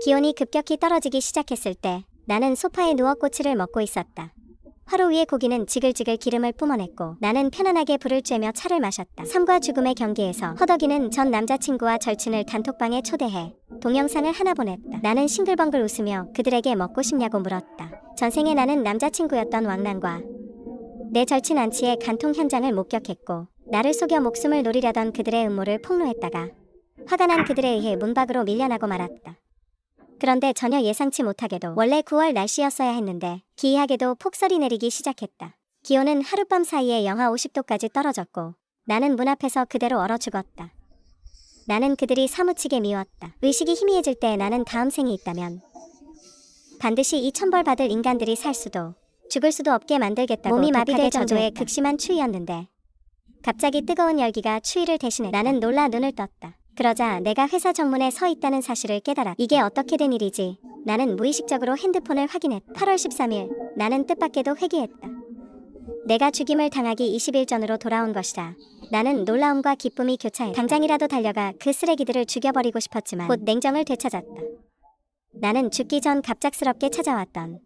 기온이 급격히 떨어지기 시작했을 때 나는 소파에 누워 꼬치를 먹고 있었다. 화로 위에 고기는 지글지글 기름을 뿜어냈고 나는 편안하게 불을 쬐며 차를 마셨다. 삶과 죽음의 경계에서 허덕이는 전 남자친구와 절친을 단톡방에 초대해 동영상을 하나 보냈다. 나는 싱글벙글 웃으며 그들에게 먹고 싶냐고 물었다. 전생에 나는 남자친구였던 왕난과 내 절친 안치의 간통 현장을 목격했고 나를 속여 목숨을 노리려던 그들의 음모를 폭로했다가 화가 난 그들에 의해 문 밖으로 밀려나고 말았다. 그런데 전혀 예상치 못하게도 원래 9월 날씨였어야 했는데 기이하게도 폭설이 내리기 시작했다. 기온은 하룻밤 사이에 영하 50도까지 떨어졌고 나는 문 앞에서 그대로 얼어 죽었다. 나는 그들이 사무치게 미웠다. 의식이 희미해질 때 나는 다음 생이 있다면 반드시 이 천벌 받을 인간들이 살 수도 죽을 수도 없게 만들겠다고 몸이 마비될 정도의 극심한 추위였는데 갑자기 뜨거운 열기가 추위를 대신했다. 나는 놀라 눈을 떴다. 그러자 내가 회사 정문에 서 있다는 사실을 깨달았다. 이게 어떻게 된 일이지? 나는 무의식적으로 핸드폰을 확인했다. 8월 13일 나는 뜻밖에도 회귀했다. 내가 죽임을 당하기 20일 전으로 돌아온 것이다. 나는 놀라움과 기쁨이 교차했다. 당장이라도 달려가 그 쓰레기들을 죽여버리고 싶었지만 곧 냉정을 되찾았다. 나는 죽기 전 갑작스럽게 찾아왔던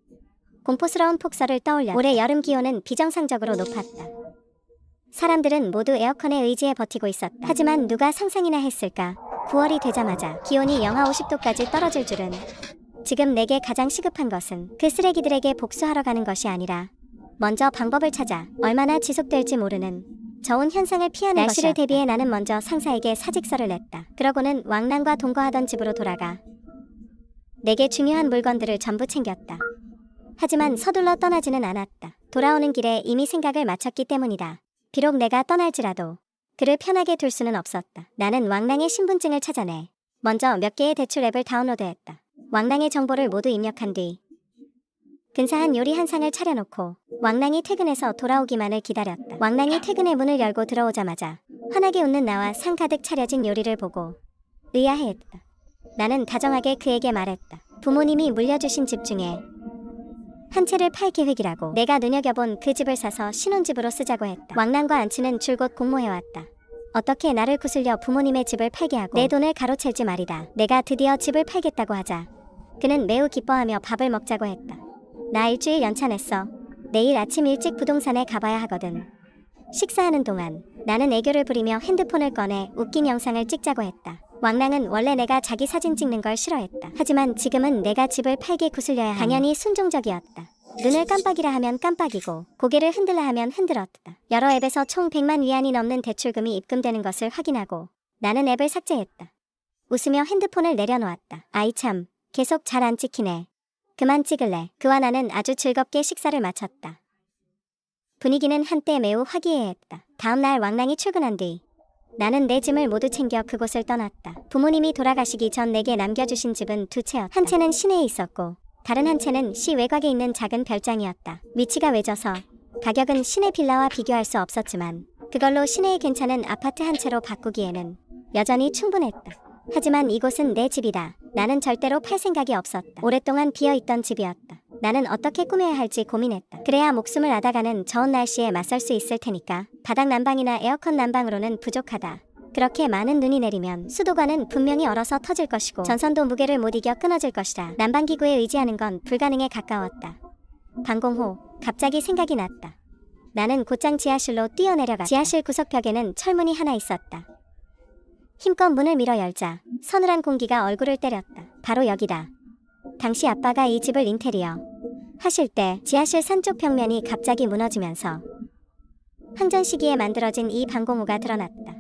공포스러운 폭설을 떠올렸다. 올해 여름 기온은 비정상적으로 높았다. 사람들은 모두 에어컨에 의지해 버티고 있었다. 하지만 누가 상상이나 했을까? 9월이 되자마자 기온이 영하 50도까지 떨어질 줄은. 지금 내게 가장 시급한 것은 그 쓰레기들에게 복수하러 가는 것이 아니라 먼저 방법을 찾아 얼마나 지속될지 모르는 저온 현상을 피하는 날씨를 것이었다. 대비해 나는 먼저 상사에게 사직서를 냈다. 그러고는 왕난과 동거하던 집으로 돌아가 내게 중요한 물건들을 전부 챙겼다. 하지만 서둘러 떠나지는 않았다. 돌아오는 길에 이미 생각을 마쳤기 때문이다. 비록 내가 떠날지라도 그를 편하게 둘 수는 없었다. 나는 왕랑의 신분증을 찾아내 먼저 몇 개의 대출 앱을 다운로드했다. 왕랑의 정보를 모두 입력한 뒤 근사한 요리 한 상을 차려놓고 왕랑이 퇴근해서 돌아오기만을 기다렸다. 왕랑이 퇴근의 문을 열고 들어오자마자 환하게 웃는 나와 상 가득 차려진 요리를 보고 의아해했다. 나는 다정하게 그에게 말했다. 부모님이 물려주신 집 중에 한 채를 팔 계획이라고. 내가 눈여겨본 그 집을 사서 신혼집으로 쓰자고 했다. 왕난과 안치는 줄곧 공모해왔다. 어떻게 나를 구슬려 부모님의 집을 팔게 하고 내 돈을 가로챌지 말이다. 내가 드디어 집을 팔겠다고 하자 그는 매우 기뻐하며 밥을 먹자고 했다. 나 일주일 연차냈어. 내일 아침 일찍 부동산에 가봐야 하거든. 식사하는 동안 나는 애교를 부리며 핸드폰을 꺼내 웃긴 영상을 찍자고 했다. 왕랑은 원래 내가 자기 사진 찍는 걸 싫어했다. 하지만 지금은 내가 집을 팔게 구슬려야 하니 당연히 순종적이었다. 눈을 깜빡이라 하면 깜빡이고 고개를 흔들라 하면 흔들었다. 여러 앱에서 총 100만 위안이 넘는 대출금이 입금되는 것을 확인하고 나는 앱을 삭제했다. 웃으며 핸드폰을 내려놓았다. 아이 참, 계속 잘 안 찍히네. 그만 찍을래. 그와 나는 아주 즐겁게 식사를 마쳤다. 분위기는 한때 매우 화기애애했다. 다음날 왕랑이 출근한 뒤 나는 내 짐을 모두 챙겨 그곳을 떠났다. 부모님이 돌아가시기 전 내게 남겨주신 집은 두 채였다. 한 채는 시내에 있었고 다른 한 채는 시 외곽에 있는 작은 별장이었다. 위치가 외져서 가격은 시내 빌라와 비교할 수 없었지만 그걸로 시내에 괜찮은 아파트 한 채로 바꾸기에는 여전히 충분했다. 하지만 이곳은 내 집이다. 나는 절대로 팔 생각이 없었다. 오랫동안 비어있던 집이었다. 나는 어떻게 꾸며야 할지 고민했다. 그래야 목숨을 앗아가는 저온 날씨에 맞설 수 있을 테니까 바닥 난방이나 에어컨 난방으로는 부족하다. 그렇게 많은 눈이 내리면 수도관은 분명히 얼어서 터질 것이고 전선도 무게를 못 이겨 끊어질 것이다. 난방기구에 의지하는 건 불가능에 가까웠다. 방공 후 갑자기 생각이 났다. 나는 곧장 지하실로 뛰어내려갔다. 지하실 구석벽에는 철문이 하나 있었다. 힘껏 문을 밀어 열자 서늘한 공기가 얼굴을 때렸다. 바로 여기다. 당시 아빠가 이 집을 인테리어 하실 때 지하실 산쪽 벽면이 갑자기 무너지면서 항전 시기에 만들어진 이 방공호가 드러났다.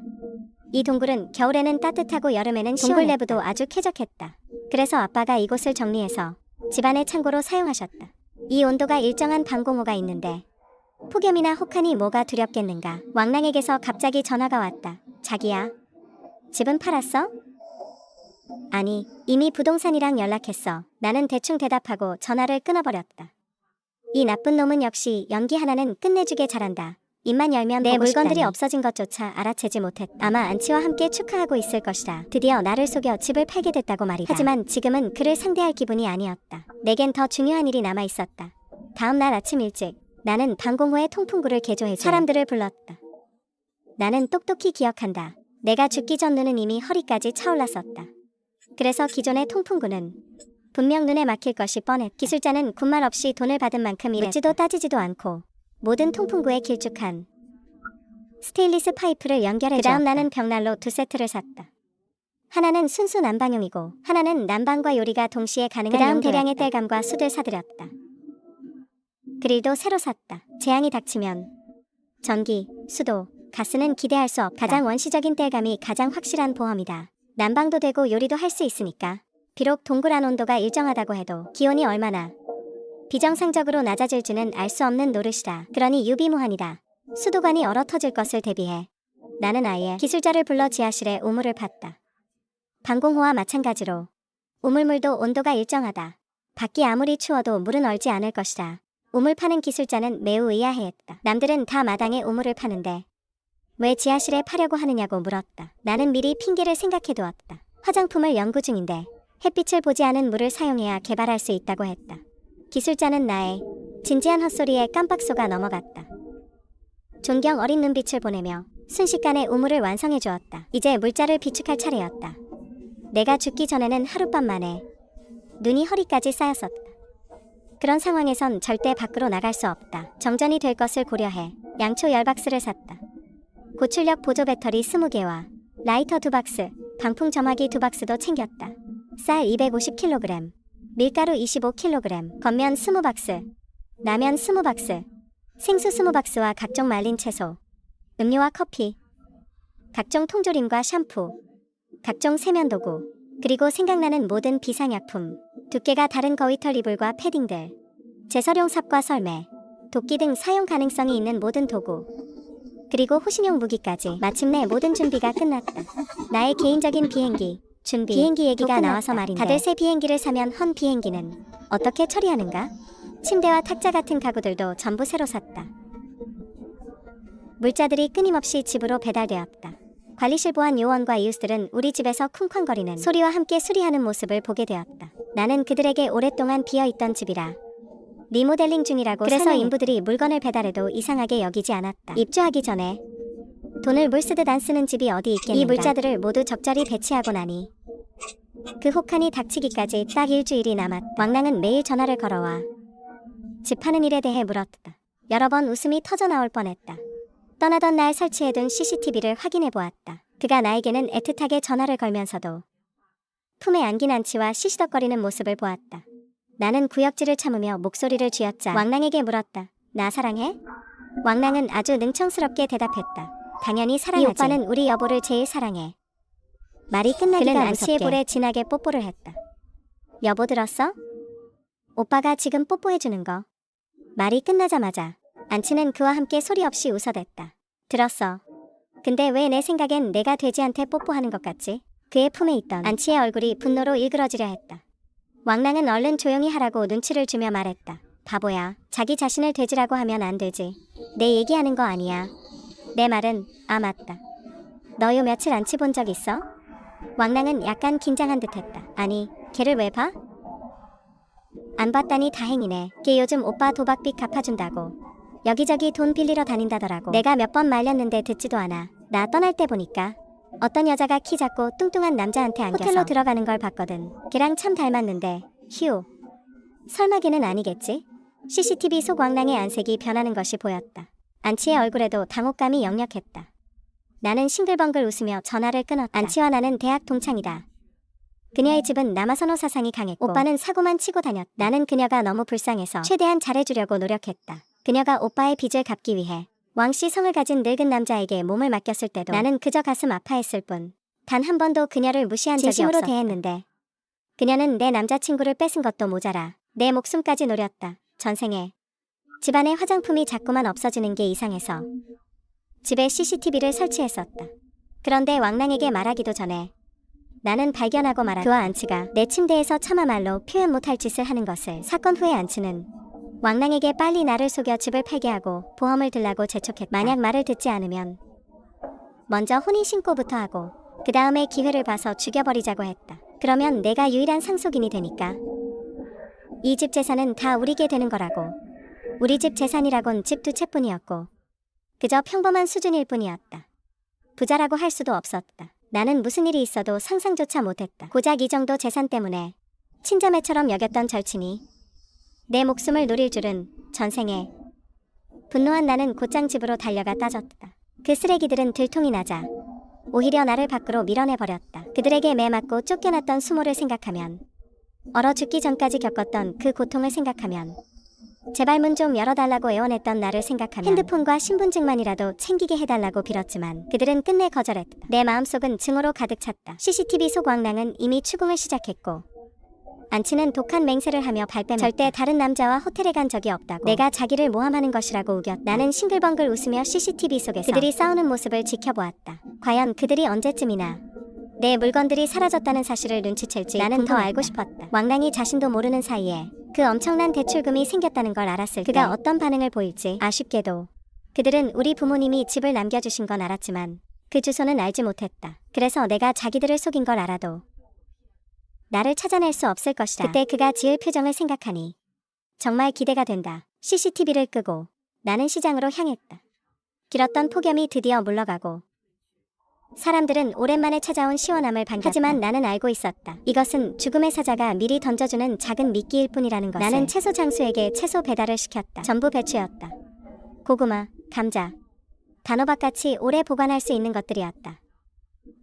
이 동굴은 겨울에는 따뜻하고 여름에는 시원했다. 동굴 내부도 아주 쾌적했다. 그래서 아빠가 이곳을 정리해서 집안의 창고로 사용하셨다. 이 온도가 일정한 방공호가 있는데 폭염이나 혹한이 뭐가 두렵겠는가. 왕랑에게서 갑자기 전화가 왔다. 자기야, 집은 팔았어? 아니, 이미 부동산이랑 연락했어. 나는 대충 대답하고 전화를 끊어버렸다. 이 나쁜 놈은 역시 연기 하나는 끝내주게 잘한다. 입만 열면 내 물건들이 없어진 것조차 알아채지 못했다. 아마 안치와 함께 축하하고 있을 것이다. 드디어 나를 속여 집을 팔게 됐다고 말이다. 하지만 지금은 그를 상대할 기분이 아니었다. 내겐 더 중요한 일이 남아있었다. 다음 날 아침 일찍 나는 방공호의 통풍구를 개조해줘 사람들을 불렀다. 나는 똑똑히 기억한다. 내가 죽기 전 눈은 이미 허리까지 차올랐었다. 그래서 기존의 통풍구는 분명 눈에 막힐 것이 뻔했다. 기술자는 군말 없이 돈을 받은 만큼 일했다. 묻지도 따지지도 않고 모든 통풍구에 길쭉한 스테인리스 파이프를 연결해 주었다. 그다음 나는 벽난로 2세트를 샀다. 하나는 순수 난방용이고 하나는 난방과 요리가 동시에 가능한 그다음 대량의 땔감과 숯을 사들였다. 그릴도 새로 샀다. 재앙이 닥치면 전기, 수도, 가스는 기대할 수 없다. 가장 원시적인 땔감이 가장 확실한 보험이다. 난방도 되고 요리도 할 수 있으니까. 비록 동그란 온도가 일정하다고 해도 기온이 얼마나 비정상적으로 낮아질지는 알 수 없는 노릇이다. 그러니 유비무환이다. 수도관이 얼어 터질 것을 대비해 나는 아예 기술자를 불러 지하실에 우물을 팠다. 방공호와 마찬가지로 우물물도 온도가 일정하다. 밖이 아무리 추워도 물은 얼지 않을 것이다. 우물 파는 기술자는 매우 의아해했다. 남들은 다 마당에 우물을 파는데 왜 지하실에 파려고 하느냐고 물었다. 나는 미리 핑계를 생각해두었다. 화장품을 연구 중인데 햇빛을 보지 않은 물을 사용해야 개발할 수 있다고 했다. 기술자는 나의 진지한 헛소리에 깜빡 속아 넘어갔다. 존경 어린 눈빛을 보내며 순식간에 우물을 완성해 주었다. 이제 물자를 비축할 차례였다. 내가 죽기 전에는 하룻밤 만에 눈이 허리까지 쌓였었다. 그런 상황에선 절대 밖으로 나갈 수 없다. 정전이 될 것을 고려해 양초 10박스를 샀다. 고출력 보조 배터리 20개와 라이터 2박스, 방풍 점화기 2박스도 챙겼다. 쌀 250kg, 밀가루 25kg, 겉면 20박스, 라면 20박스, 생수 20박스와 각종 말린 채소, 음료와 커피, 각종 통조림과 샴푸, 각종 세면도구, 그리고 생각나는 모든 비상약품, 두께가 다른 거위털 이불과 패딩들, 제설용 삽과 설매, 도끼 등 사용 가능성이 있는 모든 도구, 그리고 호신용 무기까지. 마침내 모든 준비가 끝났다. 나의 개인적인 비행기 준비. 비행기 얘기가 나와서 말인데 다들 새 비행기를 사면 헌 비행기는 어떻게 처리하는가? 침대와 탁자 같은 가구들도 전부 새로 샀다. 물자들이 끊임없이 집으로 배달되었다. 관리실 보안 요원과 이웃들은 우리 집에서 쿵쾅거리는 소리와 함께 수리하는 모습을 보게 되었다. 나는 그들에게 오랫동안 비어있던 집이라 리모델링 중이라고 그래서 설명했다. 인부들이 물건을 배달해도 이상하게 여기지 않았다. 입주하기 전에 돈을 물 쓰듯 안 쓰는 집이 어디 있겠는가. 이 물자들을 모두 적절히 배치하고 나니 그 혹한이 닥치기까지 딱 일주일이 남았다. 왕랑은 매일 전화를 걸어와 집 파는 일에 대해 물었다. 여러 번 웃음이 터져나올 뻔했다. 떠나던 날 설치해둔 CCTV를 확인해보았다. 그가 나에게는 애틋하게 전화를 걸면서도 품에 안긴 안치와 시시덕거리는 모습을 보았다. 나는 구역질을 참으며 목소리를 쥐었자 왕랑에게 물었다. 나 사랑해? 왕랑은 아주 능청스럽게 대답했다. 당연히 사랑하지. 이 오빠는 우리 여보를 제일 사랑해. 말이 끝나기가 그는 안치의 볼에 진하게 뽀뽀를 했다. 여보 들었어? 오빠가 지금 뽀뽀해주는 거. 말이 끝나자마자 안치는 그와 함께 소리 없이 웃어댔다. 들었어. 근데 왜 내 생각엔 내가 돼지한테 뽀뽀하는 것 같지? 그의 품에 있던 안치의 얼굴이 분노로 일그러지려 했다. 왕랑은 얼른 조용히 하라고 눈치를 주며 말했다. 바보야. 자기 자신을 돼지라고 하면 안 되지. 내 얘기하는 거 아니야. 내 말은 아 맞다. 너 요 며칠 안치 본 적 있어? 왕랑은 약간 긴장한 듯했다. 아니, 걔를 왜 봐? 안 봤다니 다행이네. 걔 요즘 오빠 도박빚 갚아준다고 여기저기 돈 빌리러 다닌다더라고. 내가 몇 번 말렸는데 듣지도 않아. 나 떠날 때 보니까 어떤 여자가 키 작고 뚱뚱한 남자한테 안겨서 호텔로 들어가는 걸 봤거든. 걔랑 참 닮았는데 휴. 설마 걔는 아니겠지? CCTV 속 왕랑의 안색이 변하는 것이 보였다. 안치의 얼굴에도 당혹감이 역력했다. 나는 싱글벙글 웃으며 전화를 끊었다. 안치와 나는 대학 동창이다. 그녀의 집은 남아선호 사상이 강했고 오빠는 사고만 치고 다녔다. 나는 그녀가 너무 불쌍해서 최대한 잘해주려고 노력했다. 그녀가 오빠의 빚을 갚기 위해 왕씨 성을 가진 늙은 남자에게 몸을 맡겼을 때도 나는 그저 가슴 아파했을 뿐 단 한 번도 그녀를 무시한 적이 없었다. 진심으로 대했는데 그녀는 내 남자친구를 뺏은 것도 모자라 내 목숨까지 노렸다. 전생에 집안에 화장품이 자꾸만 없어지는 게 이상해서 집에 CCTV를 설치했었다. 그런데 왕랑에게 말하기도 전에 나는 발견하고 말았다. 그와 안치가 내 침대에서 차마 말로 표현 못할 짓을 하는 것을. 사건 후에 안치는 왕랑에게 빨리 나를 속여 집을 팔게 하고 보험을 들라고 재촉했다. 만약 말을 듣지 않으면 먼저 혼인신고부터 하고 그 다음에 기회를 봐서 죽여버리자고 했다. 그러면 내가 유일한 상속인이 되니까 이 집 재산은 다 우리게 되는 거라고. 우리 집 재산이라곤 집 2채뿐이었고 그저 평범한 수준일 뿐이었다. 부자라고 할 수도 없었다. 나는 무슨 일이 있어도 상상조차 못했다. 고작 이 정도 재산 때문에 친자매처럼 여겼던 절친이 내 목숨을 노릴 줄은 전생에. 분노한 나는 곧장 집으로 달려가 따졌다. 그 쓰레기들은 들통이 나자 오히려 나를 밖으로 밀어내버렸다. 그들에게 매맞고 쫓겨났던 수모를 생각하면, 얼어 죽기 전까지 겪었던 그 고통을 생각하면, 제발 문 좀 열어달라고 애원했던 나를 생각하면 핸드폰과 신분증만이라도 챙기게 해달라고 빌었지만 그들은 끝내 거절했다. 내 마음속은 증오로 가득 찼다. CCTV 속 왕랑은 이미 추궁을 시작했고 안치는 독한 맹세를 하며 발뺌했다. 절대 다른 남자와 호텔에 간 적이 없다고, 내가 자기를 모함하는 것이라고 우겼다. 나는 싱글벙글 웃으며 CCTV 속에서 그들이 싸우는 모습을 지켜보았다. 과연 그들이 언제쯤이나 내 물건들이 사라졌다는 사실을 눈치챌지 나는 더 알고 싶었다. 왕랑이 자신도 모르는 사이에 그 엄청난 대출금이 생겼다는 걸 알았을 때 그가 어떤 반응을 보일지. 아쉽게도 그들은 우리 부모님이 집을 남겨주신 건 알았지만 그 주소는 알지 못했다. 그래서 내가 자기들을 속인 걸 알아도 나를 찾아낼 수 없을 것이다. 그때 그가 지을 표정을 생각하니 정말 기대가 된다. CCTV를 끄고 나는 시장으로 향했다. 길었던 폭염이 드디어 물러가고 사람들은 오랜만에 찾아온 시원함을 반겼다. 하지만 나는 알고 있었다. 이것은 죽음의 사자가 미리 던져주는 작은 미끼일 뿐이라는 것을. 나는 채소 장수에게 채소 배달을 시켰다. 전부 배추였다. 고구마, 감자, 단호박같이 오래 보관할 수 있는 것들이었다.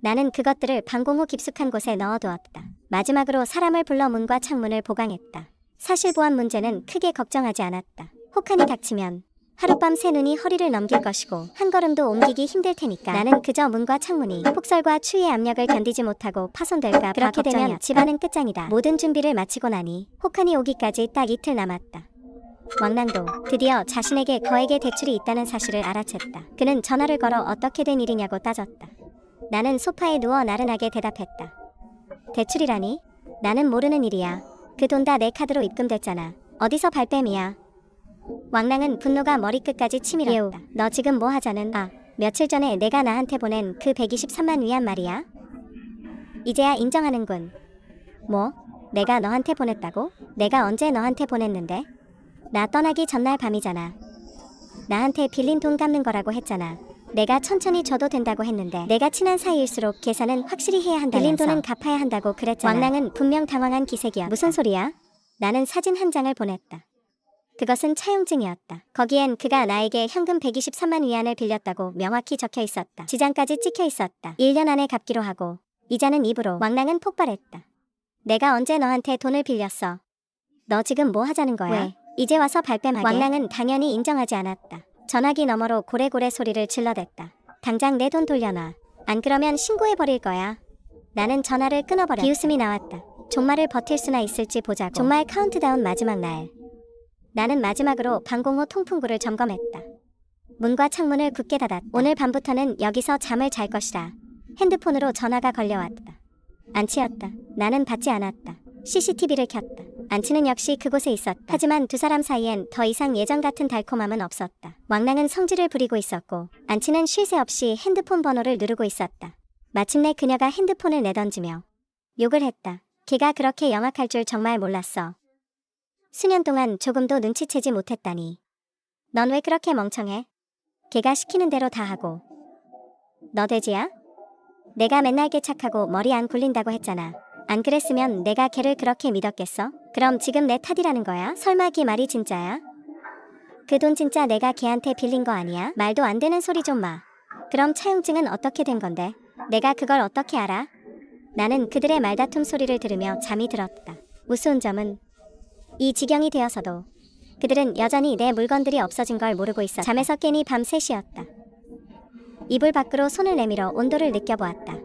나는 그것들을 방공호 깊숙한 곳에 넣어두었다. 마지막으로 사람을 불러 문과 창문을 보강했다. 사실 보안 문제는 크게 걱정하지 않았다. 혹한이 닥치면 하룻밤 새 눈이 허리를 넘길 것이고 한 걸음도 옮기기 힘들 테니까 나는 그저 문과 창문이 폭설과 추위의 압력을 견디지 못하고 파손될까. 그렇게 되면 집안은 끝장이다. 모든 준비를 마치고 나니 혹한이 오기까지 딱 이틀 남았다. 왕랑도 드디어 자신에게 거액의 대출이 있다는 사실을 알아챘다. 그는 전화를 걸어 어떻게 된 일이냐고 따졌다. 나는 소파에 누워 나른하게 대답했다. 대출이라니? 나는 모르는 일이야. 그 돈 다 내 카드로 입금됐잖아. 어디서 발뺌이야. 왕랑은 분노가 머리끝까지 치밀었다. 너 지금 뭐 하자는? 며칠 전에 내가 나한테 보낸 그 123만 위안 말이야? 이제야 인정하는군. 뭐? 내가 너한테 보냈다고? 내가 언제 너한테 보냈는데? 나 떠나기 전날 밤이잖아. 나한테 빌린 돈 갚는 거라고 했잖아. 내가 천천히 줘도 된다고 했는데 내가 친한 사이일수록 계산은 확실히 해야 한다면서 빌린 돈은 갚아야 한다고 그랬잖아. 왕랑은 분명 당황한 기색이었다. 무슨 소리야? 나는 사진 한 장을 보냈다. 그것은 차용증이었다. 거기엔 그가 나에게 현금 123만 위안을 빌렸다고 명확히 적혀 있었다. 지장까지 찍혀 있었다. 1년 안에 갚기로 하고 이자는 입으로. 왕랑은 폭발했다. 내가 언제 너한테 돈을 빌렸어? 너 지금 뭐 하자는 거야? 왜? 이제 와서 발뺌하게? 왕랑은 당연히 인정하지 않았다. 전화기 너머로 고래고래 소리를 질러댔다. 당장 내 돈 돌려놔. 안 그러면 신고해버릴 거야. 나는 전화를 끊어버렸다. 비웃음이 나왔다. 종말을 버틸 수나 있을지 보자고. 종말 카운트다운 마지막 날. 나는 마지막으로 방공호 통풍구를 점검했다. 문과 창문을 굳게 닫았다. 오늘 밤부터는 여기서 잠을 잘 것이다. 핸드폰으로 전화가 걸려왔다. 안치였다. 나는 받지 않았다. CCTV를 켰다. 안치는 역시 그곳에 있었다. 하지만 두 사람 사이엔 더 이상 예전 같은 달콤함은 없었다. 왕랑은 성질을 부리고 있었고 안치는 쉴 새 없이 핸드폰 번호를 누르고 있었다. 마침내 그녀가 핸드폰을 내던지며 욕을 했다. 걔가 그렇게 영악할 줄 정말 몰랐어. 수년 동안 조금도 눈치채지 못했다니. 넌 왜 그렇게 멍청해? 걔가 시키는 대로 다 하고. 너 돼지야? 내가 맨날 걔 착하고 머리 안 굴린다고 했잖아. 안 그랬으면 내가 걔를 그렇게 믿었겠어? 그럼 지금 내 탓이라는 거야? 설마 걔 말이 진짜야? 그 돈 진짜 내가 걔한테 빌린 거 아니야? 말도 안 되는 소리 좀 마. 그럼 차용증은 어떻게 된 건데? 내가 그걸 어떻게 알아? 나는 그들의 말다툼 소리를 들으며 잠이 들었다. 우스운 점은 이 지경이 되어서도 그들은 여전히 내 물건들이 없어진 걸 모르고 있었다. 잠에서 깨니 밤 3시였다. 이불 밖으로 손을 내밀어 온도를 느껴보았다.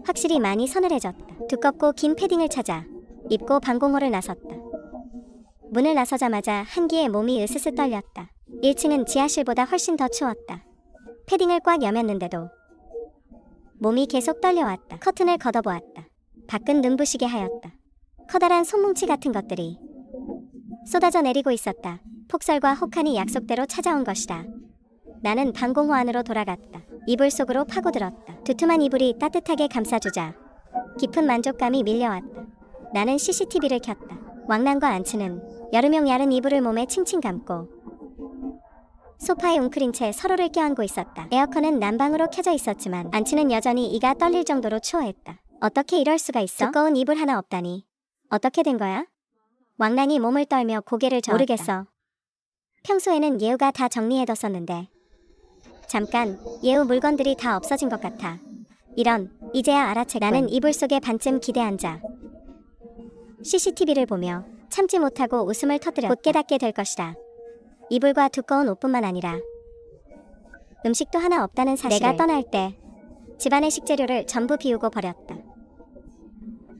확실히 많이 서늘해졌다. 두껍고 긴 패딩을 찾아 입고 방공호를 나섰다. 문을 나서자마자 한기에 몸이 으스스 떨렸다. 1층은 지하실보다 훨씬 더 추웠다. 패딩을 꽉 여몄는데도 몸이 계속 떨려왔다. 커튼을 걷어보았다. 밖은 눈부시게 하였다. 커다란 손뭉치 같은 것들이 쏟아져 내리고 있었다. 폭설과 혹한이 약속대로 찾아온 것이다. 나는 방공호 안으로 돌아갔다. 이불 속으로 파고들었다. 두툼한 이불이 따뜻하게 감싸주자 깊은 만족감이 밀려왔다. 나는 CCTV를 켰다. 왕랑과 안치는 여름용 얇은 이불을 몸에 칭칭 감고 소파에 웅크린 채 서로를 껴안고 있었다. 에어컨은 난방으로 켜져 있었지만 안치는 여전히 이가 떨릴 정도로 추워했다. 어떻게 이럴 수가 있어? 두꺼운 이불 하나 없다니. 어떻게 된 거야? 왕랑이 몸을 떨며 고개를 저었다. 모르겠어. 평소에는 예우가 다 정리해뒀었는데 잠깐 예우 물건들이 다 없어진 것 같아. 이런, 이제야 알아챘군. 나는 이불 속에 반쯤 기대앉아 CCTV를 보며 참지 못하고 웃음을 터뜨렸다. 곧 깨닫게 될 것이다. 이불과 두꺼운 옷뿐만 아니라 음식도 하나 없다는 사실을. 내가 떠날 때 집안의 식재료를 전부 비우고 버렸다.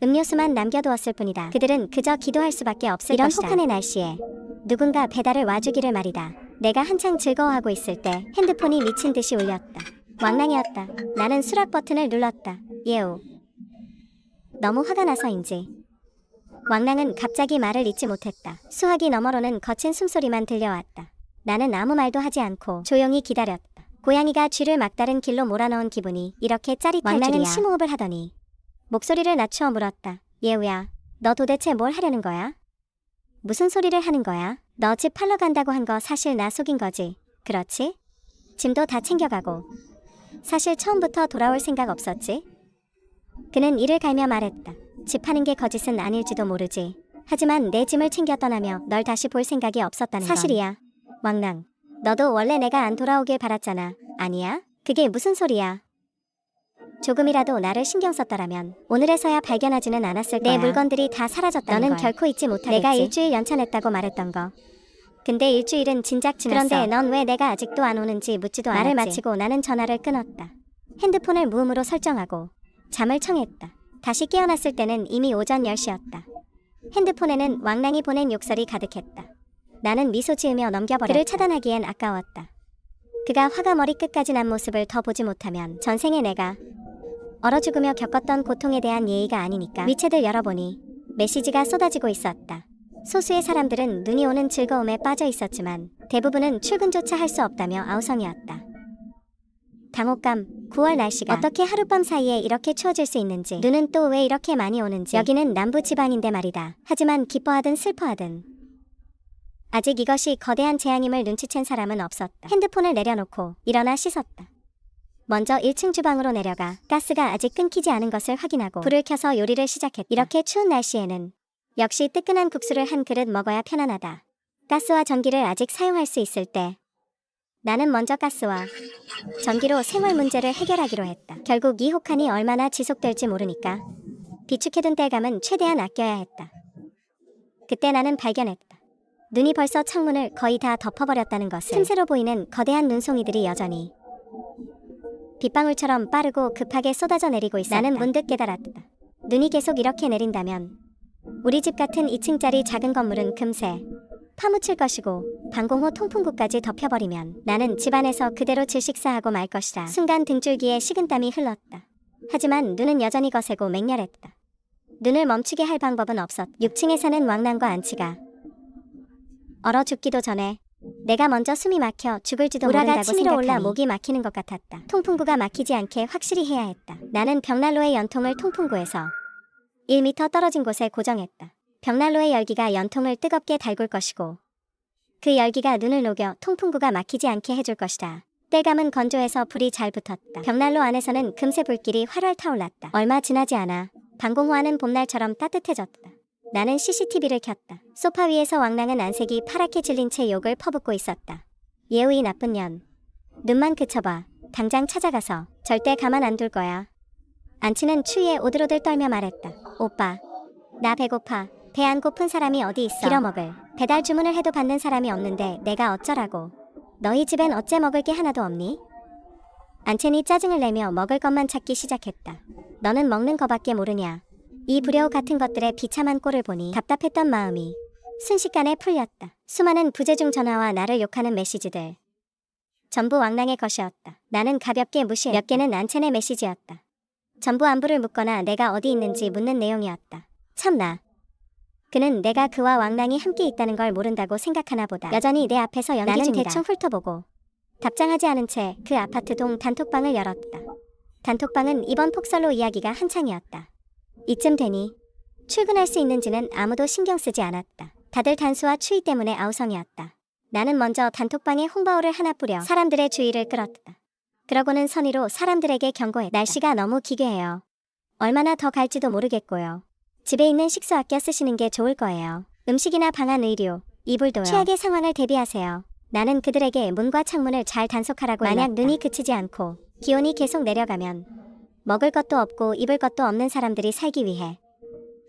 음료수만 남겨두었을 뿐이다. 그들은 그저 기도할 수밖에 없을 이런 것이다. 혹한의 날씨에 누군가 배달을 와주기를 말이다. 내가 한창 즐거워하고 있을 때 핸드폰이 미친 듯이 울렸다. 왕랑이었다. 나는 수락 버튼을 눌렀다. 예우. 너무 화가 나서인지 왕랑은 갑자기 말을 잇지 못했다. 수화기 너머로는 거친 숨소리만 들려왔다. 나는 아무 말도 하지 않고 조용히 기다렸다. 고양이가 쥐를 막다른 길로 몰아넣은 기분이 이렇게 짜릿할 줄이야. 왕랑은 심호흡을 하더니 목소리를 낮추어 물었다. 예우야, 너 도대체 뭘 하려는 거야? 무슨 소리를 하는 거야? 너 집 팔러 간다고 한 거 사실 나 속인 거지? 그렇지? 짐도 다 챙겨가고 사실 처음부터 돌아올 생각 없었지? 그는 이를 갈며 말했다. 집 파는 게 거짓은 아닐지도 모르지. 하지만 내 짐을 챙겨 떠나며 널 다시 볼 생각이 없었다는 건 사실이야. 왕랑, 너도 원래 내가 안 돌아오길 바랐잖아. 아니야? 그게 무슨 소리야? 조금이라도 나를 신경 썼더라면 오늘에서야 발견하지는 않았을 거야. 내 물건들이 다 사라졌다는 걸. 너는 결코 잊지 못하겠지. 내가 일주일 연차냈다고 말했던 거. 근데 일주일은 진작 지났어. 그런데 넌 왜 내가 아직도 안 오는지 묻지도 않았지. 말을 마치고 나는 전화를 끊었다. 핸드폰을 무음으로 설정하고 잠을 청했다. 다시 깨어났을 때는 이미 오전 10시였다. 핸드폰에는 왕랑이 보낸 욕설이 가득했다. 나는 미소 지으며 넘겨버렸다. 그를 차단하기엔 아까웠다. 그가 화가 머리끝까지 난 모습을 더 보지 못하면 전생에 내가 얼어 죽으며 겪었던 고통에 대한 예의가 아니니까. 위챗을 열어보니 메시지가 쏟아지고 있었다. 소수의 사람들은 눈이 오는 즐거움에 빠져 있었지만 대부분은 출근조차 할 수 없다며 아우성이었다. 당혹감, 9월 날씨가 어떻게 하룻밤 사이에 이렇게 추워질 수 있는지, 눈은 또 왜 이렇게 많이 오는지. 여기는 남부 지방인데 말이다. 하지만 기뻐하든 슬퍼하든 아직 이것이 거대한 재앙임을 눈치챈 사람은 없었다. 핸드폰을 내려놓고 일어나 씻었다. 먼저 1층 주방으로 내려가 가스가 아직 끊기지 않은 것을 확인하고 불을 켜서 요리를 시작했다. 이렇게 추운 날씨에는 역시 뜨끈한 국수를 한 그릇 먹어야 편안하다. 가스와 전기를 아직 사용할 수 있을 때 나는 먼저 가스와 전기로 생활 문제를 해결하기로 했다. 결국 이 혹한이 얼마나 지속될지 모르니까 비축해둔 땔감은 최대한 아껴야 했다. 그때 나는 발견했다. 눈이 벌써 창문을 거의 다 덮어버렸다는 것을. 틈새로 보이는 거대한 눈송이들이 여전히 빗방울처럼 빠르고 급하게 쏟아져 내리고 있었다. 나는 문득 깨달았다. 눈이 계속 이렇게 내린다면 우리 집 같은 2층짜리 작은 건물은 금세 파묻힐 것이고 방공호 통풍구까지 덮여버리면 나는 집안에서 그대로 질식사하고 말 것이다. 순간 등줄기에 식은땀이 흘렀다. 하지만 눈은 여전히 거세고 맹렬했다. 눈을 멈추게 할 방법은 없었다. 6층에 사는 왕랑과 안치가 얼어 죽기도 전에 내가 먼저 숨이 막혀 죽을지도 모른다고 치밀어 올라 목이 막히는 것 같았다. 통풍구가 막히지 않게 확실히 해야 했다. 나는 벽난로의 연통을 통풍구에서 1m 떨어진 곳에 고정했다. 벽난로의 열기가 연통을 뜨겁게 달굴 것이고 그 열기가 눈을 녹여 통풍구가 막히지 않게 해줄 것이다. 땔감은 건조해서 불이 잘 붙었다. 벽난로 안에서는 금세 불길이 활활 타올랐다. 얼마 지나지 않아 방공호하는 봄날처럼 따뜻해졌다. 나는 CCTV를 켰다. 소파 위에서 왕랑은 안색이 파랗게 질린 채 욕을 퍼붓고 있었다. 예우 이 나쁜 년. 눈만 그쳐봐. 당장 찾아가서 절대 가만 안 둘 거야. 안치는 추위에 오들오들 떨며 말했다. 오빠, 나 배고파. 배 안 고픈 사람이 어디 있어. 빌어먹을. 배달 주문을 해도 받는 사람이 없는데 내가 어쩌라고. 너희 집엔 어째 먹을 게 하나도 없니? 안첸이 짜증을 내며 먹을 것만 찾기 시작했다. 너는 먹는 거밖에 모르냐. 이 불효 같은 것들의 비참한 꼴을 보니 답답했던 마음이 순식간에 풀렸다. 수많은 부재중 전화와 나를 욕하는 메시지들. 전부 왕랑의 것이었다. 나는 가볍게 무시했다. 몇 개는 안첸의 메시지였다. 전부 안부를 묻거나 내가 어디 있는지 묻는 내용이었다. 참나. 그는 내가 그와 왕랑이 함께 있다는 걸 모른다고 생각하나 보다. 여전히 내 앞에서 연기 중이다. 나는 대충 훑어보고 답장하지 않은 채 그 아파트 동 단톡방을 열었다. 단톡방은 이번 폭설로 이야기가 한창이었다. 이쯤 되니 출근할 수 있는지는 아무도 신경 쓰지 않았다. 다들 단수와 추위 때문에 아우성이었다. 나는 먼저 단톡방에 홍보어를 하나 뿌려 사람들의 주의를 끌었다. 그러고는 선의로 사람들에게 경고했다. 날씨가 너무 기괴해요. 얼마나 더 갈지도 모르겠고요. 집에 있는 식수 아껴 쓰시는 게 좋을 거예요. 음식이나 방한 의류, 이불도요. 최악의 상황을 대비하세요. 나는 그들에게 문과 창문을 잘 단속하라고 만약 눈이 그치지 않고 기온이 계속 내려가면 먹을 것도 없고 입을 것도 없는 사람들이 살기 위해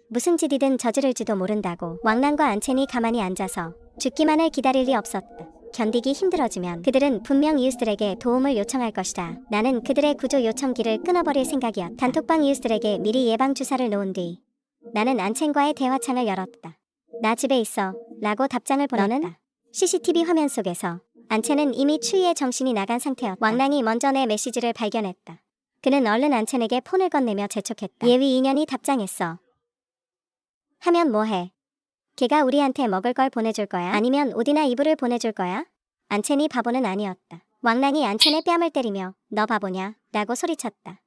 무슨 짓이든 저지를지도 모른다고. 왕란과 안첸이 가만히 앉아서 죽기만을 기다릴 리 없었다. 견디기 힘들어지면 그들은 분명 이웃들에게 도움을 요청할 것이다. 나는 그들의 구조 요청기를 끊어버릴 생각이었다. 단톡방 이웃들에게 미리 예방 주사를 놓은 뒤 나는 안첸과의 대화창을 열었다. 나 집에 있어 라고 답장을 보냈다. 너는? CCTV 화면 속에서 안첸은 이미 추위에 정신이 나간 상태였다. 왕랑이 먼저 내 메시지를 발견했다. 그는 얼른 안첸에게 폰을 건네며 재촉했다. 예위 인연이 답장했어. 하면 뭐해? 걔가 우리한테 먹을 걸 보내줄 거야? 아니면 옷이나 이불을 보내줄 거야? 안첸이 바보는 아니었다. 왕랑이 안첸의 뺨을 때리며 너 바보냐? 라고 소리쳤다.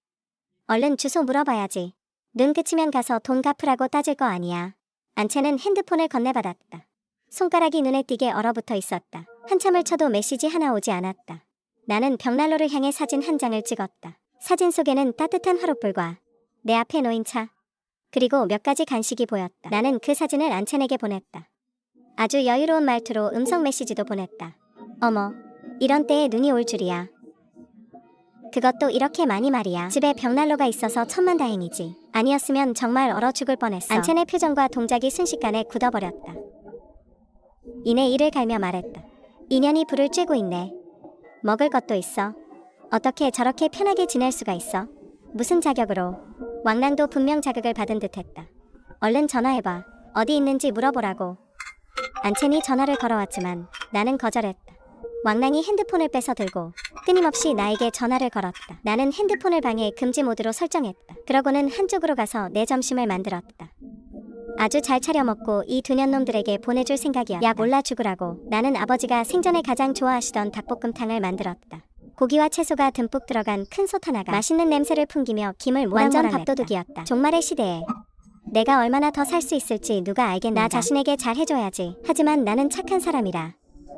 얼른 주소 물어봐야지. 눈 그치면 가서 돈 갚으라고 따질 거 아니야. 안첸은 핸드폰을 건네받았다. 손가락이 눈에 띄게 얼어붙어 있었다. 한참을 쳐도 메시지 하나 오지 않았다. 나는 벽난로를 향해 사진 한 장을 찍었다. 사진 속에는 따뜻한 화롯불과 내 앞에 놓인 차, 그리고 몇 가지 간식이 보였다. 나는 그 사진을 안첸에게 보냈다. 아주 여유로운 말투로 음성 메시지도 보냈다. 어머, 이런 때에 눈이 올 줄이야. 그것도 이렇게 많이 말이야. 집에 벽난로가 있어서 천만다행이지. 아니었으면 정말 얼어 죽을 뻔했어. 안첸의 표정과 동작이 순식간에 굳어버렸다. 이내 이를 갈며 말했다. 인연이 불을 쬐고 있네. 먹을 것도 있어. 어떻게 저렇게 편하게 지낼 수가 있어? 무슨 자격으로? 왕랑도 분명 자극을 받은 듯했다. 얼른 전화해봐. 어디 있는지 물어보라고. 안첸이 전화를 걸어왔지만 나는 거절했다. 왕랑이 핸드폰을 뺏어 들고 끊임없이 나에게 전화를 걸었다. 나는 핸드폰을 방해 금지 모드로 설정했다. 그러고는 한쪽으로 가서 내 점심을 만들었다. 아주 잘 차려 먹고 이 두 년놈들에게 보내줄 생각이었다. 야 몰라 죽으라고. 나는 아버지가 생전에 가장 좋아하시던 닭볶음탕을 만들었다. 고기와 채소가 듬뿍 들어간 큰 솥 하나가 맛있는 냄새를 풍기며 김을 모락모락냈다. 완전 밥도둑이었다. 종말의 시대에 내가 얼마나 더 살 수 있을지 누가 알겠는가. 나 자신에게 잘 해줘야지. 하지만 나는 착한 사람이라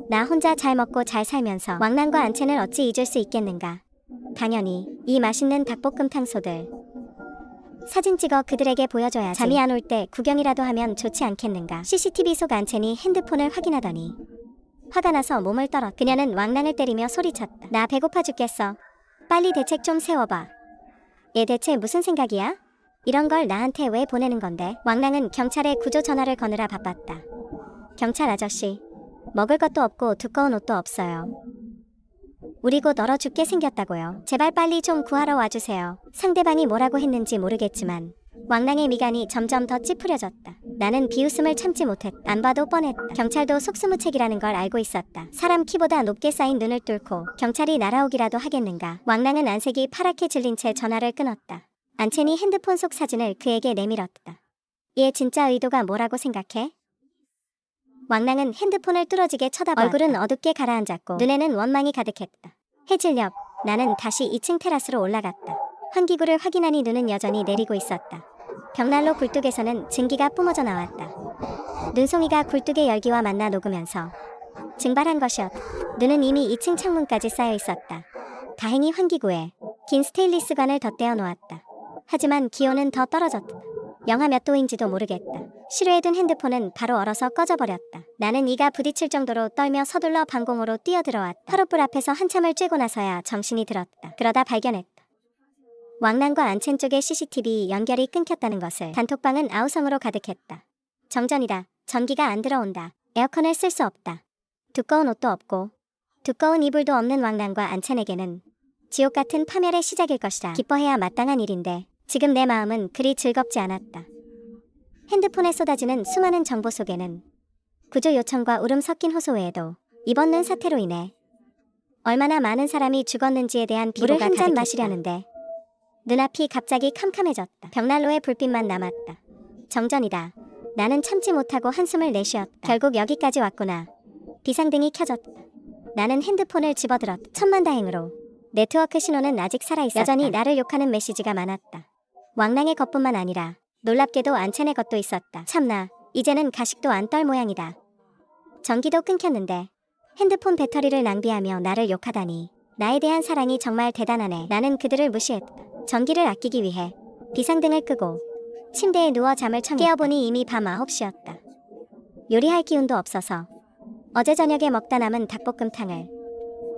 나 혼자 잘 먹고 잘 살면서 왕랑과 안첸을 어찌 잊을 수 있겠는가. 당연히 이 맛있는 닭볶음탕 소들 사진 찍어 그들에게 보여줘야지. 잠이 안 올 때 구경이라도 하면 좋지 않겠는가. CCTV 속 안첸이 핸드폰을 확인하더니 화가 나서 몸을 떨었다. 그녀는 왕랑을 때리며 소리쳤다. 나 배고파 죽겠어. 빨리 대책 좀 세워봐. 얘 대체 무슨 생각이야? 이런 걸 나한테 왜 보내는 건데? 왕랑은 경찰에 구조 전화를 거느라 바빴다. 경찰 아저씨, 먹을 것도 없고 두꺼운 옷도 없어요. 우리 곧 얼어 죽게 생겼다고요. 제발 빨리 좀 구하러 와주세요. 상대방이 뭐라고 했는지 모르겠지만 왕랑의 미간이 점점 더 찌푸려졌다. 나는 비웃음을 참지 못했다. 안 봐도 뻔했다. 경찰도 속수무책이라는 걸 알고 있었다. 사람 키보다 높게 쌓인 눈을 뚫고 경찰이 날아오기라도 하겠는가. 왕랑은 안색이 파랗게 질린 채 전화를 끊었다. 안첸이 핸드폰 속 사진을 그에게 내밀었다. 얘 진짜 의도가 뭐라고 생각해? 왕랑은 핸드폰을 뚫어지게 쳐다보았다. 얼굴은 어둡게 가라앉았고 눈에는 원망이 가득했다. 해질녘 나는 다시 2층 테라스로 올라갔다. 환기구를 확인하니 눈은 여전히 내리고 있었다. 벽난로 굴뚝에서는 증기가 뿜어져 나왔다. 눈송이가 굴뚝의 열기와 만나 녹으면서 증발한 것이었다. 눈은 이미 2층 창문까지 쌓여 있었다. 다행히 환기구에 긴 스테인리스 관을 덧대어 놓았다. 하지만 기온은 더 떨어졌다. 영하 몇 도인지도 모르겠다. 실외에 둔 핸드폰은 바로 얼어서 꺼져버렸다. 나는 이가 부딪힐 정도로 떨며 서둘러 방공호로 뛰어들어왔다. 화롯불 앞에서 한참을 쬐고 나서야 정신이 들었다. 그러다 발견했다. 왕랑과 안첸 쪽의 CCTV 연결이 끊겼다는 것을. 단톡방은 아우성으로 가득했다. 정전이다. 전기가 안 들어온다. 에어컨을 쓸 수 없다. 두꺼운 옷도 없고 두꺼운 이불도 없는 왕랑과 안첸에게는 지옥 같은 파멸의 시작일 것이다. 기뻐해야 마땅한 일인데 지금 내 마음은 그리 즐겁지 않았다. 핸드폰에 쏟아지는 수많은 정보 속에는 구조 요청과 울음 섞인 호소 외에도 이번 눈 사태로 인해 얼마나 많은 사람이 죽었는지에 대한 비보가 가득했다. 물을 한 잔 마시려는데 눈앞이 갑자기 캄캄해졌다. 벽난로에 불빛만 남았다. 정전이다. 나는 참지 못하고 한숨을 내쉬었다. 결국 여기까지 왔구나. 비상등이 켜졌다. 나는 핸드폰을 집어들었다. 천만다행으로 네트워크 신호는 아직 살아있었다. 여전히 나를 욕하는 메시지가 많았다. 왕랑의 것뿐만 아니라 놀랍게도 안첸의 것도 있었다. 참나, 이제는 가식도 안 떨 모양이다. 전기도 끊겼는데 핸드폰 배터리를 낭비하며 나를 욕하다니. 나에 대한 사랑이 정말 대단하네. 나는 그들을 무시했다. 전기를 아끼기 위해 비상등을 끄고 침대에 누워 잠을 청했다. 깨어보니 이미 밤 9시였다. 요리할 기운도 없어서 어제 저녁에 먹다 남은 닭볶음탕을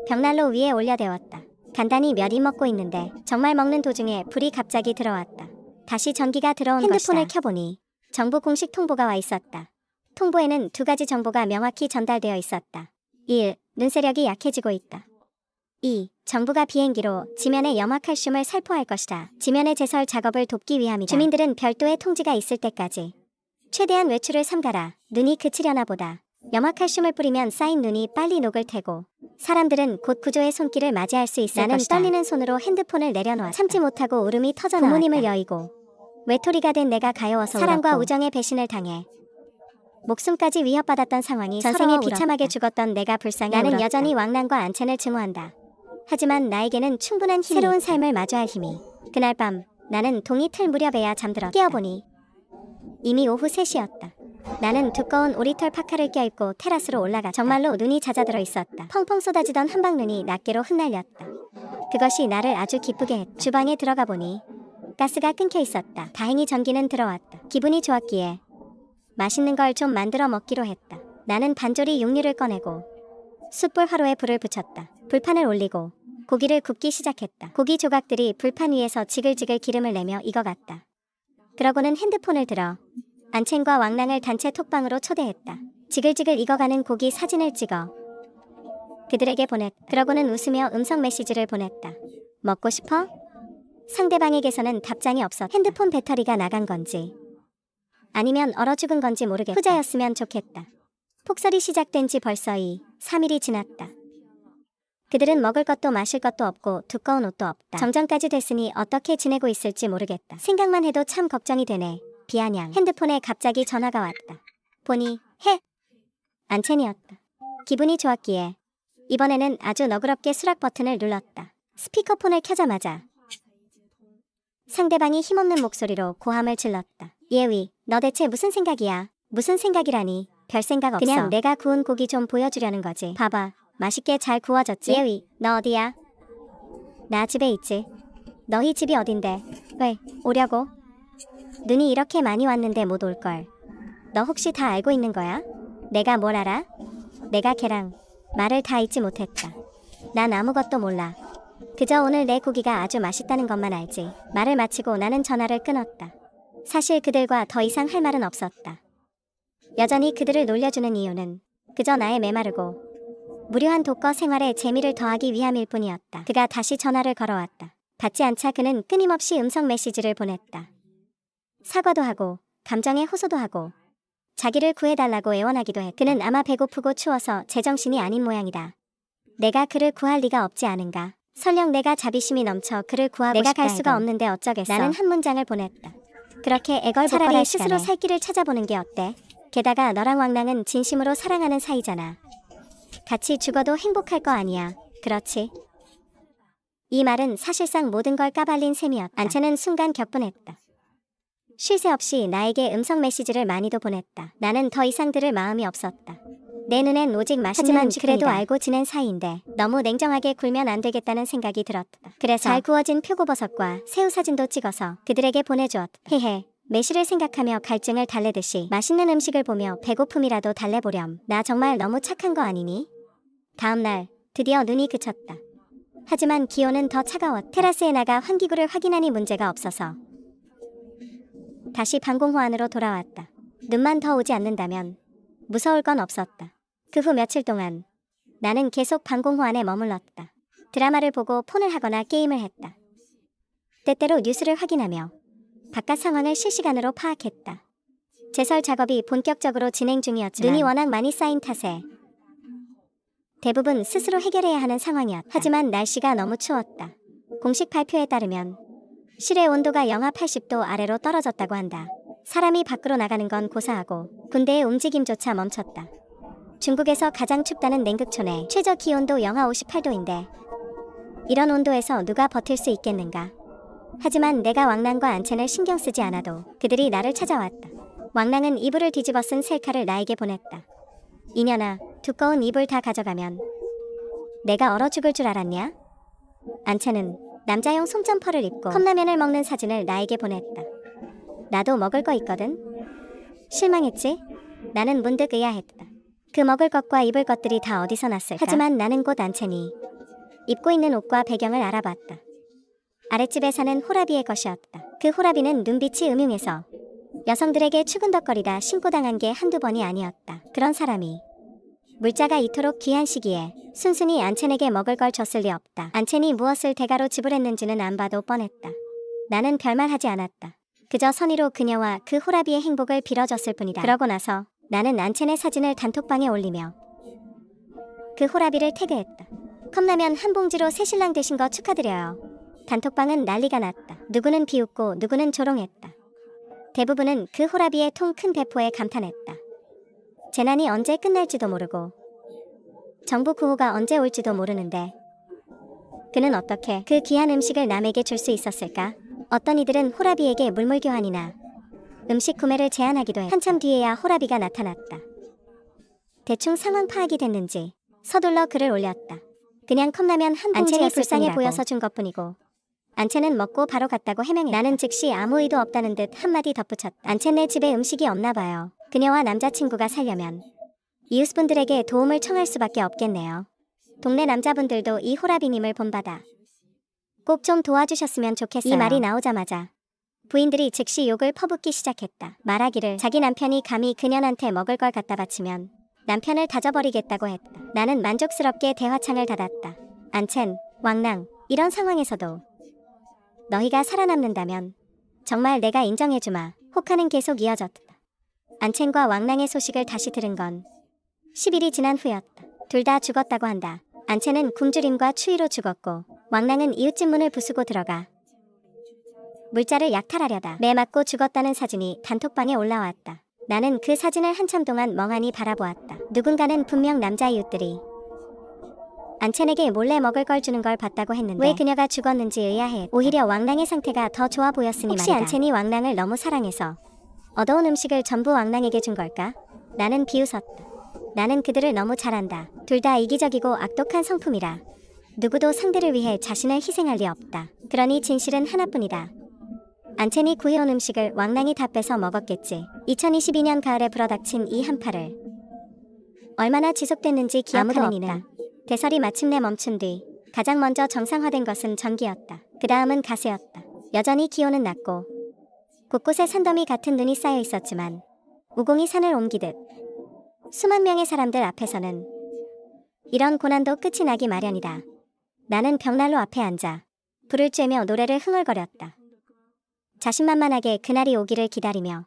벽난로 위에 올려대웠다. 간단히 몇 입 먹고 있는데 정말 먹는 도중에 불이 갑자기 들어왔다. 다시 전기가 들어온 핸드폰을 것이다. 켜보니 정부 공식 통보가 와 있었다. 통보에는 2가지 정보가 명확히 전달되어 있었다. 1. 눈세력이 약해지고 있다. 2. 정부가 비행기로 지면에 염화칼슘을 살포할 것이다. 지면의 제설 작업을 돕기 위함이다. 주민들은 별도의 통지가 있을 때까지 최대한 외출을 삼가라. 눈이 그치려나 보다. 염화칼슘을 뿌리면 쌓인 눈이 빨리 녹을 테고 사람들은 곧 구조의 손길을 맞이할 수 있을 것이다. 나는 떨리는 손으로 핸드폰을 내려놓았다. 참지 못하고 울음이 터져나왔다. 부모님을 여의고 외톨이가 된 내가 가여워서 사랑과 울었고 우정의 배신을 당해 목숨까지 위협받았던 상황이 전생에 비참하게 죽었던 내가 불쌍해 나는 울었다. 여전히 왕란과 안첸을 증오한다. 하지만 나에게는 충분한 힘이 새로운 삶을 마주할 힘이. 그날 밤 나는 동이 틀 무렵에야 잠들었다. 깨어보니 이미 오후 3시였다. 나는 두꺼운 오리털 파카를 껴입고 테라스로 올라갔다. 정말로 눈이 잦아들어 있었다. 펑펑 쏟아지던 한방눈이 낱개로 흩날렸다. 그것이 나를 아주 기쁘게 했다. 주방에 들어가 보니 가스가 끊겨 있었다. 다행히 전기는 들어왔다. 기분이 좋았기에 맛있는 걸 좀 만들어 먹기로 했다. 나는 반조리 육류를 꺼내고 숯불 화로에 불을 붙였다. 불판을 올리고 고기를 굽기 시작했다. 고기 조각들이 불판 위에서 지글지글 기름을 내며 익어갔다. 그러고는 핸드폰을 들어 안첸과 왕랑을 단체 톡방으로 초대했다. 지글지글 익어가는 고기 사진을 찍어 그들에게 그러고는 웃으며 음성 메시지를 보냈다. 먹고 싶어? 상대방에게서는 답장이 없었다. 핸드폰 배터리가 나간 건지 아니면 얼어 죽은 건지 모르겠다. 후자였으면 좋겠다. 폭설이 시작된 지 벌써 3일이 지났다. 그들은 먹을 것도 마실 것도 없고 두꺼운 옷도 없다. 정전까지 됐으니 어떻게 지내고 있을지 모르겠다. 생각만 해도 참 걱정이 되네. 비아냥. 핸드폰에 갑자기 전화가 왔다. 보니 안첸이었다. 기분이 좋았기에 이번에는 아주 너그럽게 수락 버튼을 눌렀다. 스피커폰을 켜자마자 상대방이 힘없는 목소리로 고함을 질렀다. 예위, 너 대체 무슨 생각이야? 무슨 생각이라니? 별 생각 없어. 그냥 내가 구운 고기 좀 보여주려는 거지. 봐봐, 맛있게 잘 구워졌지? 예위, 너 어디야? 나 집에 있지. 너희 집이 어딘데? 왜 오려고? 눈이 이렇게 많이 왔는데 못 올걸. 너 혹시 다 알고 있는 거야? 내가 뭘 알아? 내가 걔랑 말을 다 잊지 못했다. 난 아무것도 몰라. 그저 오늘 내 고기가 아주 맛있다는 것만 알지. 말을 마치고 나는 전화를 끊었다. 사실 그들과 더 이상 할 말은 없었다. 여전히 그들을 놀려주는 이유는 그저 나의 메마르고 무료한 독거 생활에 재미를 더하기 위함일 뿐이었다. 그가 다시 전화를 걸어왔다. 받지 않자 그는 끊임없이 음성 메시지를 보냈다. 사과도 하고 감정에 호소도 하고 자기를 구해달라고 애원하기도 했다. 그는 아마 배고프고 추워서 제정신이 아닌 모양이다. 내가 그를 구할 리가 없지 않은가. 설령 내가 자비심이 넘쳐 그를 구하고 내가 갈 수가 없는데 어쩌겠어. 나는 한 문장을 보냈다. 그렇게 애걸복걸할 차라리 스스로 살 길을 찾아보는 게 어때? 게다가 너랑 왕랑은 진심으로 사랑하는 사이잖아. 같이 죽어도 행복할 거 아니야. 그렇지? 이 말은 사실상 모든 걸 까발린 셈이었다. 안첸은 순간 격분했다. 쉴 새 없이 나에게 음성 메시지를 많이도 보냈다. 나는 더 이상 들을 마음이 없었다. 내 눈엔 오직 맛있는 음식뿐이다. 그래도 알고 지낸 사이인데 너무 냉정하게 굴면 안 되겠다는 생각이 들었다. 그래서 잘 구워진 표고버섯과 새우 사진도 찍어서 그들에게 보내주었다. 헤헤. 매실을 생각하며 갈증을 달래듯이 맛있는 음식을 보며 배고픔이라도 달래보렴. 나 정말 너무 착한 거 아니니? 다음날 드디어 눈이 그쳤다. 하지만 기온은 더 차가웠다. 테라스에 나가 환기구를 확인하니 문제가 없어서 다시 방공호 안으로 돌아왔다. 눈만 더 오지 않는다면 무서울 건 없었다. 그 후 며칠 동안 나는 계속 방공호 안에 머물렀다. 드라마를 보고 폰을 하거나 게임을 했다. 때때로 뉴스를 확인하며 바깥 상황을 실시간으로 파악했다. 제설 작업이 본격적으로 진행 중이었지만 눈이 워낙 많이 쌓인 탓에 대부분 스스로 해결해야 하는 상황이었다. 하지만 날씨가 너무 추웠다. 공식 발표에 따르면 실외 온도가 영하 80도 아래로 떨어졌다고 한다. 사람이 밖으로 나가는 건 고사하고 군대의 움직임조차 멈췄다. 중국에서 가장 춥다는 냉극촌의 최저 기온도 영하 58도인데 이런 온도에서 누가 버틸 수 있겠는가. 하지만 내가 왕랑과 안첸을 신경 쓰지 않아도 그들이 나를 찾아왔다. 왕랑은 이불을 뒤집어 쓴 셀카를 나에게 보냈다. 이년아, 두꺼운 이불 다 가져가면 내가 얼어 죽을 줄 알았냐? 안첸은 남자용 솜점퍼를 입고 컵라면을 먹는 사진을 나에게 보냈다. 나도 먹을 거 있거든. 실망했지? 나는 문득 의아했다. 그 먹을 것과 입을 것들이 다 어디서 났을까? 하지만 나는 곧 안채니 입고 있는 옷과 배경을 알아봤다. 아랫집에 사는 호라비의 것이었다. 그 호라비는 눈빛이 음흉해서 여성들에게 추근덕거리다 신고당한 게 한두 번이 아니었다. 그런 사람이 물자가 이토록 귀한 시기에 순순히 안첸에게 먹을 걸 줬을 리 없다. 안첸이 무엇을 대가로 지불했는지는 안 봐도 뻔했다. 나는 별말하지 않았다. 그저 선의로 그녀와 그 호라비의 행복을 빌어줬을 뿐이다. 그러고 나서 나는 안첸의 사진을 단톡방에 올리며 그 호라비를 태그했다. 컵라면 한 봉지로 새신랑 되신 거 축하드려요. 단톡방은 난리가 났다. 누구는 비웃고 누구는 조롱했다. 대부분은 그 호라비의 통 큰 배포에 감탄했다. 재난이 언제 끝날지도 모르고 정부 구호가 언제 올지도 모르는데 그는 어떻게 그 귀한 음식을 남에게 줄 수 있었을까? 어떤 이들은 호라비에게 물물 교환이나 음식 구매를 제안하기도 해. 한참 뒤에야 호라비가 나타났다. 대충 상황 파악이 됐는지 서둘러 글을 올렸다. 그냥 컵라면 한 봉지에 불쌍해 보여서 준 것뿐이고 안채는 먹고 바로 갔다고 해명했다. 나는 즉시 아무 의도 없다는 듯 한마디 덧붙였다. 안채네 집에 음식이 없나 봐요. 그녀와 남자친구가 살려면 이웃분들에게 도움을 청할 수밖에 없겠네요. 동네 남자분들도 이 호라비님을 본받아 꼭 좀 도와주셨으면 좋겠어요. 이 말이 나오자마자 부인들이 즉시 욕을 퍼붓기 시작했다. 말하기를 자기 남편이 감히 그년한테 먹을 걸 갖다 바치면 남편을 다져버리겠다고 했다. 나는 만족스럽게 대화창을 닫았다. 안첸, 왕랑, 이런 상황에서도 너희가 살아남는다면 정말 내가 인정해주마. 혹하는 계속 이어졌다. 안첸과 왕랑의 소식을 다시 들은 건 10일이 지난 후였다. 둘 다 죽었다고 한다. 안첸은 굶주림과 추위로 죽었고 왕랑은 이웃집 문을 부수고 들어가 물자를 약탈하려다 매 맞고 죽었다는 사진이 단톡방에 올라왔다. 나는 그 사진을 한참 동안 멍하니 바라보았다. 누군가는 분명 남자 이웃들이 안첸에게 몰래 먹을 걸 주는 걸 봤다고 했는데 왜 그녀가 죽었는지 의아해. 오히려 왕랑의 상태가 더 좋아 보였으니 혹시 말이다. 안첸이 왕랑을 너무 사랑해서 얻어온 음식을 전부 왕랑에게 준 걸까? 나는 비웃었다. 나는 그들을 너무 잘 안다. 둘 다 이기적이고 악독한 성품이라 누구도 상대를 위해 자신을 희생할 리 없다. 그러니 진실은 하나뿐이다. 안첸이 구해온 음식을 왕랑이 다 뺏어 먹었겠지. 2022년 가을에 불어닥친 이 한파를 얼마나 지속됐는지 기억하는 이는 대설이 마침내 멈춘 뒤 가장 먼저 정상화된 것은 전기였다. 그 다음은 가세였다. 여전히 기온은 낮고 곳곳에 산더미 같은 눈이 쌓여 있었지만 우공이 산을 옮기듯 수만 명의 사람들 앞에서는 이런 고난도 끝이 나기 마련이다. 나는 벽난로 앞에 앉아 불을 쬐며 노래를 흥얼거렸다. 자신만만하게 그날이 오기를 기다리며